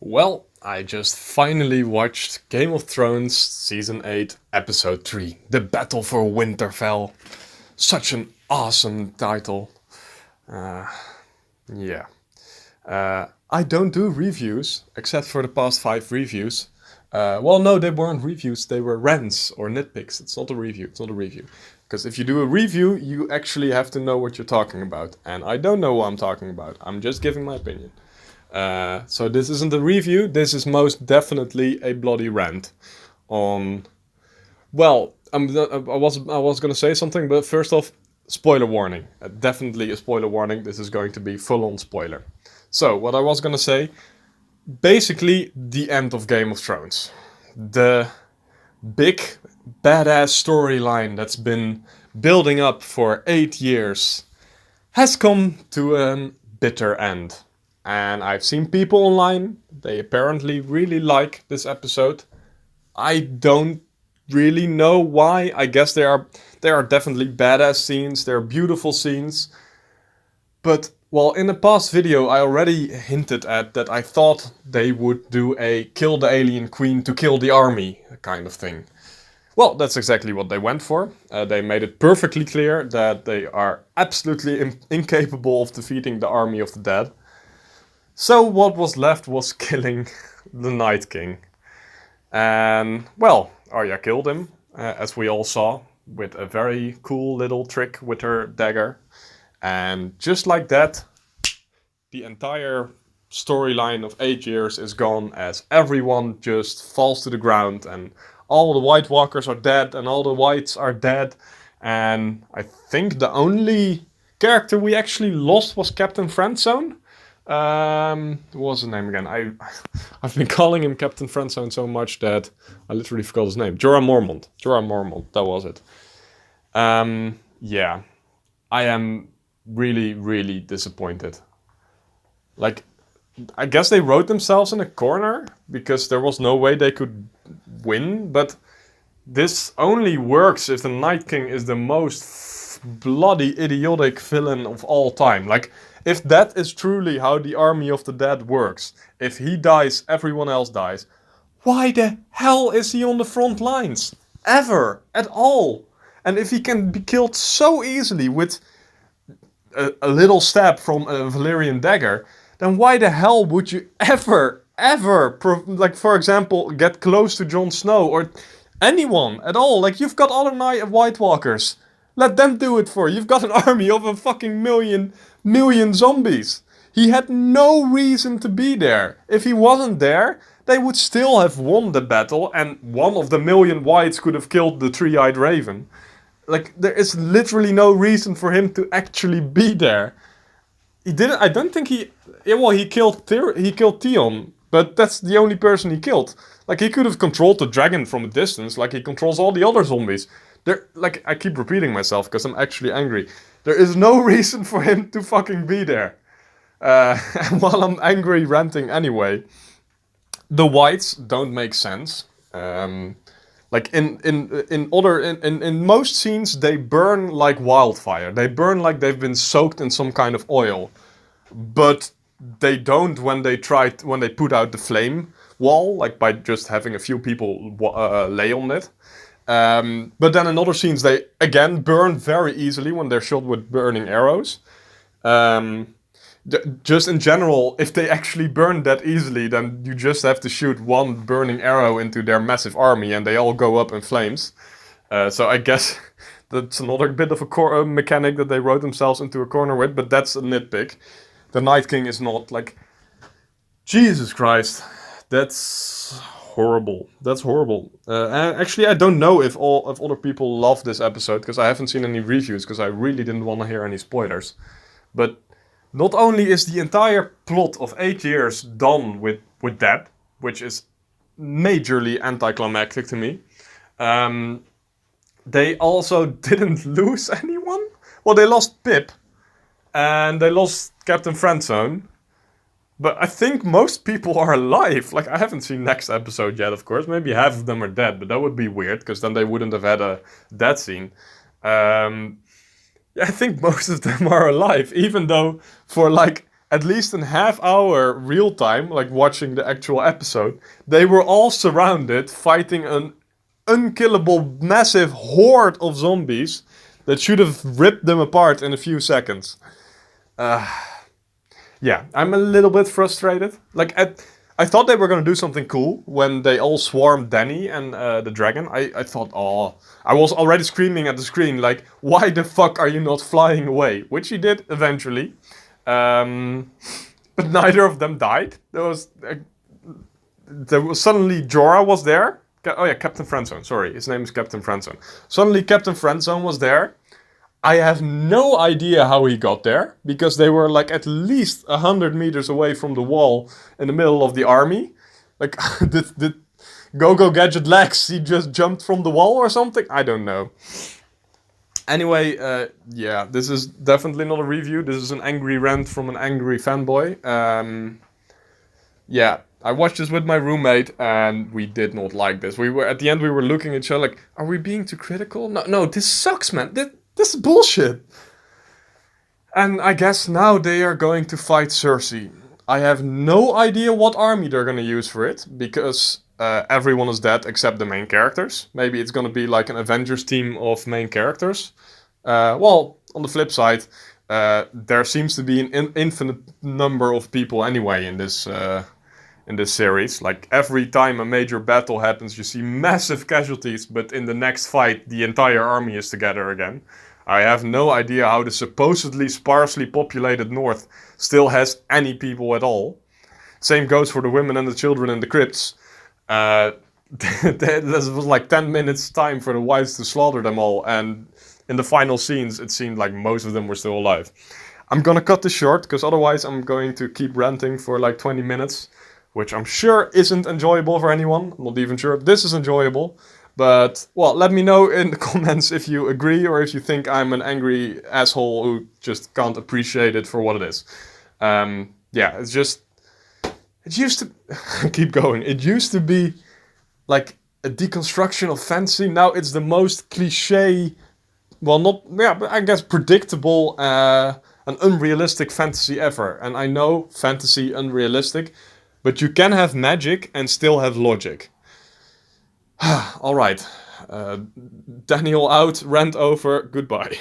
Well, I just finally watched Game of Thrones Season 8, Episode 3, The Battle for Winterfell. Such an awesome title. Uh, yeah. I don't do reviews, except for the past 5 reviews. Well, no, they weren't reviews, they were rants or nitpicks. It's not a review, it's not a review. Because if you do a review, you actually have to know what you're talking about. And I don't know what I'm talking about, I'm just giving my opinion. So this isn't a review. This is most definitely a bloody rant on. Well, I was gonna say something, but first off, spoiler warning. Definitely a spoiler warning. This is going to be full on spoiler. So what I was gonna say, basically the end of Game of Thrones, the big badass storyline that's been building up for 8 years has come to a bitter end. And I've seen people online, they apparently really like this episode. I don't really know why. I guess there are definitely badass scenes, there are beautiful scenes. But well, in the past video I already hinted at that I thought they would do a kill the alien queen to kill the army kind of thing. Well, that's exactly what they went for. They made it perfectly clear that they are absolutely incapable of defeating the army of the dead. So what was left was killing the Night King. And, well, Arya killed him, as we all saw, with a very cool little trick with her dagger. And just like that, the entire storyline of 8 years is gone as everyone just falls to the ground and all the White Walkers are dead and all the Whites are dead. And I think the only character we actually lost was Captain Friendzone. What was his name again? I've been calling him Captain Friendzone so much that I literally forgot his name. Jorah Mormont. Jorah Mormont, that was it. Yeah. I am really, really disappointed. Like, I guess they wrote themselves in a corner because there was no way they could win, but this only works if the Night King is the most bloody idiotic villain of all time. Like, if that is truly how the army of the dead works, if he dies, everyone else dies, why the hell is he on the front lines? Ever. At all. And if he can be killed so easily with a little stab from a Valyrian dagger, then why the hell would you ever, like, for example, get close to Jon Snow or anyone at all? Like, you've got other White Walkers. Let them do it for you. You've got an army of a fucking million zombies. He had no reason to be there. If he wasn't there, they would still have won the battle, and one of the million Whites could have killed the three-eyed raven. Like, there is literally no reason for him to actually be there. He didn't. I don't think he. Yeah, well, he killed Theon, but that's the only person he killed. Like, he could have controlled the dragon from a distance, like he controls all the other zombies. Like, I keep repeating myself because I'm actually angry. There is no reason for him to fucking be there. And while I'm angry, ranting anyway, the Whites don't make sense. Like in most scenes, they burn like wildfire. They burn like they've been soaked in some kind of oil, but they don't when they put out the flame wall, like by just having a few people lay on it. But then in other scenes, they again burn very easily when they're shot with burning arrows. Just in general, if they actually burn that easily, then you just have to shoot one burning arrow into their massive army and they all go up in flames. So I guess that's another bit of a mechanic that they wrote themselves into a corner with, but that's a nitpick. The Night King is not, like... Jesus Christ. That's horrible. That's horrible. And actually, I don't know if other people love this episode, because I haven't seen any reviews, because I really didn't want to hear any spoilers. But not only is the entire plot of 8 years done with that, which is majorly anticlimactic to me, they also didn't lose anyone. Well, they lost Pip, and they lost Captain Friendzone, but I think most people are alive. Like, I haven't seen next episode yet, of course. Maybe half of them are dead, but that would be weird, because then they wouldn't have had a death scene. I think most of them are alive, even though for like at least in half hour real time, like watching the actual episode, they were all surrounded fighting an unkillable massive horde of zombies that should have ripped them apart in a few seconds. Yeah, I'm a little bit frustrated. I thought they were gonna do something cool when they all swarmed Danny and the dragon. I thought, oh, I was already screaming at the screen like, why the fuck are you not flying away? Which he did eventually, but neither of them died. There was suddenly Jorah was there. Oh yeah, Captain Friendzone. Sorry, his name is Captain Friendzone. Suddenly Captain Friendzone was there. I have no idea how he got there because they were like at least 100 meters away from the wall in the middle of the army. Like, did Go Gadget Lex, he just jumped from the wall or something? I don't know. Anyway, yeah, this is definitely not a review. This is an angry rant from an angry fanboy. Yeah, I watched this with my roommate and we did not like this. We were at the end. We were looking at each other like, "Are we being too critical?" No, no, this sucks, man. This is bullshit. And I guess now they are going to fight Cersei. I have no idea what army they're going to use for it because everyone is dead except the main characters. Maybe it's going to be like an Avengers team of main characters. Well, on the flip side, there seems to be an infinite number of people anyway in this series. Like every time a major battle happens, you see massive casualties, but in the next fight, the entire army is together again. I have no idea how the supposedly sparsely populated North still has any people at all. Same goes for the women and the children in the crypts. This was like 10 minutes time for the wives to slaughter them all, and in the final scenes, it seemed like most of them were still alive. I'm gonna cut this short, because otherwise I'm going to keep ranting for like 20 minutes, which I'm sure isn't enjoyable for anyone. I'm not even sure if this is enjoyable. But, well, let me know in the comments if you agree or if you think I'm an angry asshole who just can't appreciate it for what it is. Yeah, it's just... It used to... keep going. It used to be like a deconstruction of fantasy. Now it's the most cliche... Well, not... Yeah, but I guess predictable and unrealistic fantasy ever. And I know fantasy unrealistic, but you can have magic and still have logic. All right. Daniel out, rant over, goodbye.